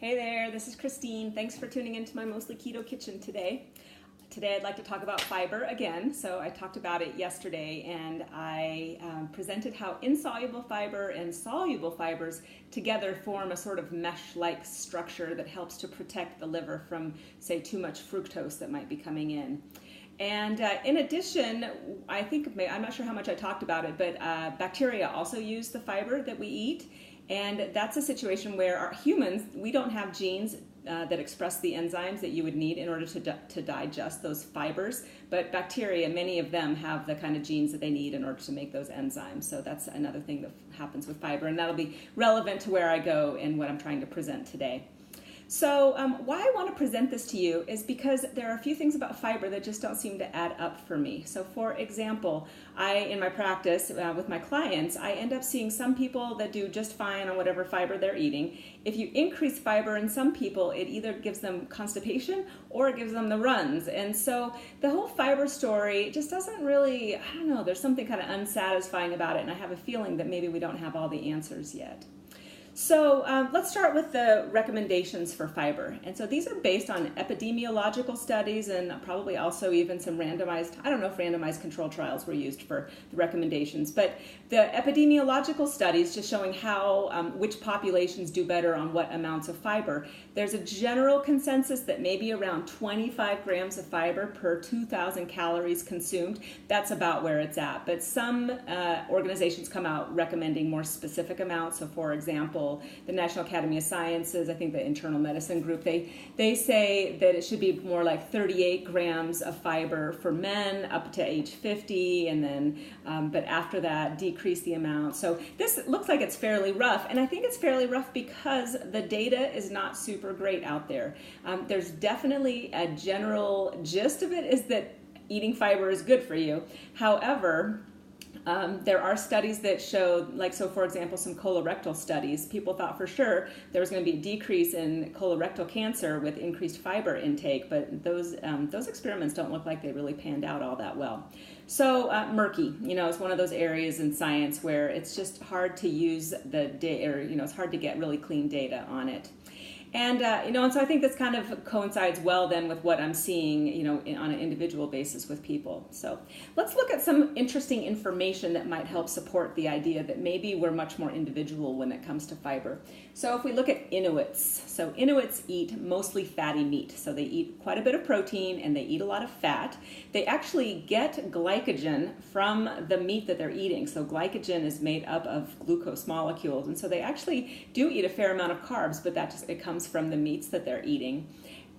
Hey there, this is Christine. Thanks for tuning into my Mostly Keto Kitchen today. Today I'd like to talk about fiber again. So I talked about it yesterday and I presented how insoluble fiber and soluble fibers together form a sort of mesh-like structure that helps to protect the liver from, say, too much fructose that might be coming in. And in addition, I'm not sure how much I talked about it, but bacteria also use the fiber that we eat. And that's a situation where our humans, we don't have genes that express the enzymes that you would need in order to digest those fibers. But bacteria, many of them have the kind of genes that they need in order to make those enzymes. So that's another thing that happens with fiber. And that'll be relevant to where I go and what I'm trying to present today. So why I want to present this to you is because there are a few things about fiber that just don't seem to add up for me. So for example, in my practice with my clients, I end up seeing some people that do just fine on whatever fiber they're eating. If you increase fiber in some people, it either gives them constipation or it gives them the runs. And so the whole fiber story just doesn't really, I don't know, there's something kind of unsatisfying about it. And I have a feeling that maybe we don't have all the answers yet. So let's start with the recommendations for fiber. And so these are based on epidemiological studies and probably also even some randomized, I don't know if randomized control trials were used for the recommendations, but the epidemiological studies just showing how, which populations do better on what amounts of fiber. There's a general consensus that maybe around 25 grams of fiber per 2,000 calories consumed. That's about where it's at. But some organizations come out recommending more specific amounts. So for example, the National Academy of Sciences, I think the internal medicine group, they say that it should be more like 38 grams of fiber for men up to age 50, and then, but after that, decrease the amount. So this looks like it's fairly rough, and I think it's fairly rough because the data is not super great out there. There's definitely a general gist of it is that eating fiber is good for you. However, there are studies that show, so for example, some colorectal studies, people thought for sure there was going to be a decrease in colorectal cancer with increased fiber intake, but those experiments don't look like they really panned out all that well. So murky, it's one of those areas in science where it's just hard to use the data, or it's hard to get really clean data on it. And, and so I think this kind of coincides well then with what I'm seeing, on an individual basis with people. So let's look at some interesting information that might help support the idea that maybe we're much more individual when it comes to fiber. So if we look at Inuits, so Inuits eat mostly fatty meat. So they eat quite a bit of protein and they eat a lot of fat. They actually get glycogen from the meat that they're eating. So glycogen is made up of glucose molecules. And so they actually do eat a fair amount of carbs, but it comes from the meats that they're eating.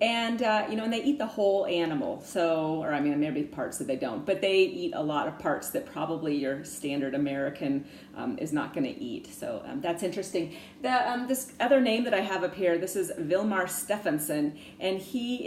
And, and they eat the whole animal. So, maybe parts that they don't, but they eat a lot of parts that probably your standard American is not going to eat. So that's interesting. This other name that I have up here, this is Vilmar Stephenson, and he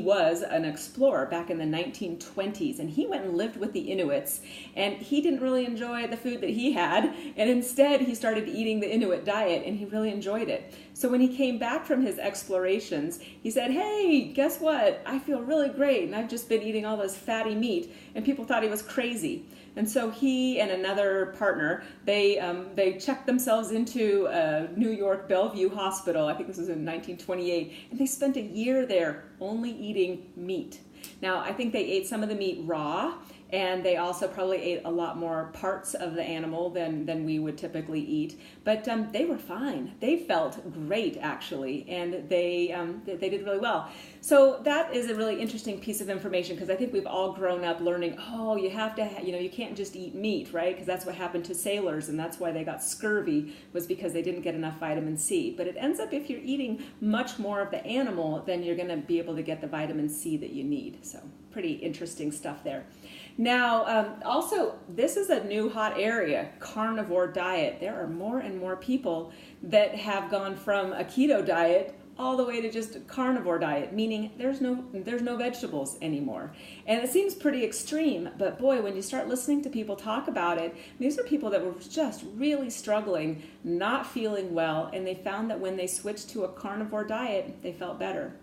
was an explorer back in the 1920s, and he went and lived with the Inuits, and he didn't really enjoy the food that he had, and instead he started eating the Inuit diet, and he really enjoyed it. So when he came back from his explorations, he said, "Hey, guess what? I feel really great, and I've just been eating all this fatty meat," and people thought he was crazy. And so he and another partner, they checked themselves into New York Bellevue Hospital. I think this was in 1928, and they spent a year there only eating meat. Now, I think they ate some of the meat raw, and they also probably ate a lot more parts of the animal than we would typically eat. But they were fine. They felt great, actually, and they did really well. So that is a really interesting piece of information, because I think we've all grown up learning, you have to, you can't just eat meat, right? Because that's what happened to sailors, and that's why they got scurvy, was because they didn't get enough vitamin C. But it ends up, if you're eating much more of the animal, then you're going to be able to get the vitamin C that you need. So pretty interesting stuff there. Now, also, this is a new hot area, carnivore diet. There are more and more people that have gone from a keto diet all the way to just a carnivore diet, meaning there's no vegetables anymore. And it seems pretty extreme, but boy, when you start listening to people talk about it, these are people that were just really struggling, not feeling well, and they found that when they switched to a carnivore diet, they felt better.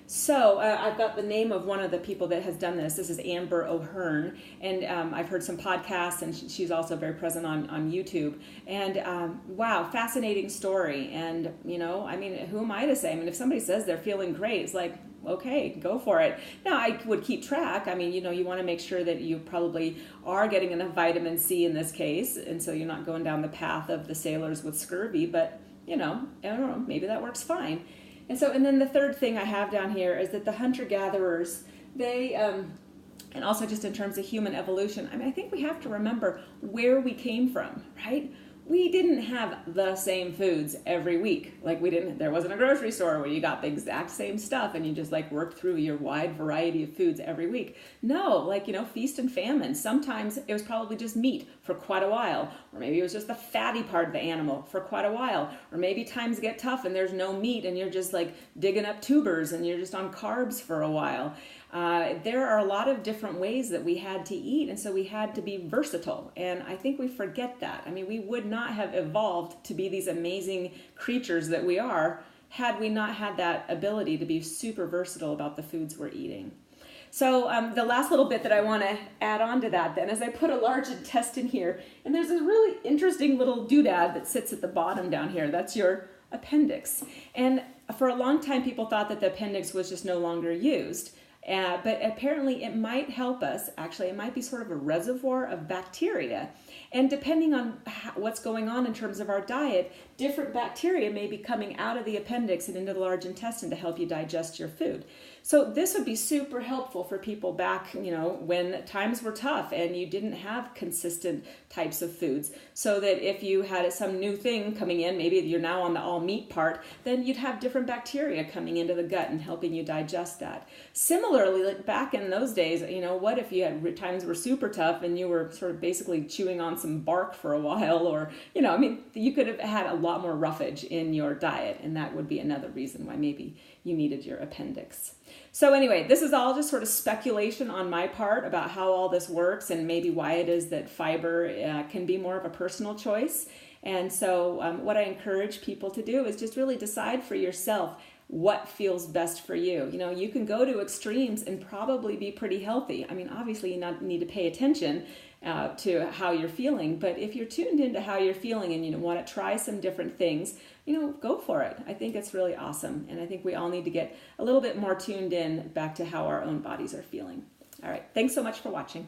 So I've got the name of one of the people that has done this. This is Amber O'Hearn, and I've heard some podcasts, and she's also very present on YouTube. And wow, fascinating story. And I mean, who am I to say? I mean, if somebody says they're feeling great, it's like, okay, go for it. Now, I would keep track. I mean, you want to make sure that you probably are getting enough vitamin C in this case, and so you're not going down the path of the sailors with scurvy. But I don't know, maybe that works fine. And then the third thing I have down here is that the hunter-gatherers, they, and also just in terms of human evolution, I mean, I think we have to remember where we came from, right? We didn't have the same foods every week. Like there wasn't a grocery store where you got the exact same stuff and you just worked through your wide variety of foods every week. No, feast and famine. Sometimes it was probably just meat for quite a while, or maybe it was just the fatty part of the animal for quite a while, or maybe times get tough and there's no meat and you're just digging up tubers and you're just on carbs for a while. There are a lot of different ways that we had to eat, and so we had to be versatile, and I think we forget that. I mean, we would not have evolved to be these amazing creatures that we are had we not had that ability to be super versatile about the foods we're eating. So the last little bit that I want to add on to that then is I put a large intestine here, and there's this really interesting little doodad that sits at the bottom down here. That's your appendix. And for a long time, people thought that the appendix was just no longer used. But apparently it might help us. Actually, it might be sort of a reservoir of bacteria. And depending on what's going on in terms of our diet, different bacteria may be coming out of the appendix and into the large intestine to help you digest your food. So this would be super helpful for people back, when times were tough and you didn't have consistent types of foods. So that if you had some new thing coming in, maybe you're now on the all meat part, then you'd have different bacteria coming into the gut and helping you digest that. Similarly, back in those days, what if you had times were super tough and you were sort of basically chewing on some bark for a while, or, you could have had a lot more roughage in your diet, and that would be another reason why maybe you needed your appendix. So anyway, this is all just sort of speculation on my part about how all this works and maybe why it is that fiber can be more of a personal choice. And so what I encourage people to do is just really decide for yourself what feels best for you. You can go to extremes and probably be pretty healthy. I mean, obviously you need to pay attention to how you're feeling, but if you're tuned into how you're feeling and you want to try some different things, go for it. I think it's really awesome, and I think we all need to get a little bit more tuned in back to how our own bodies are feeling. All right, thanks so much for watching.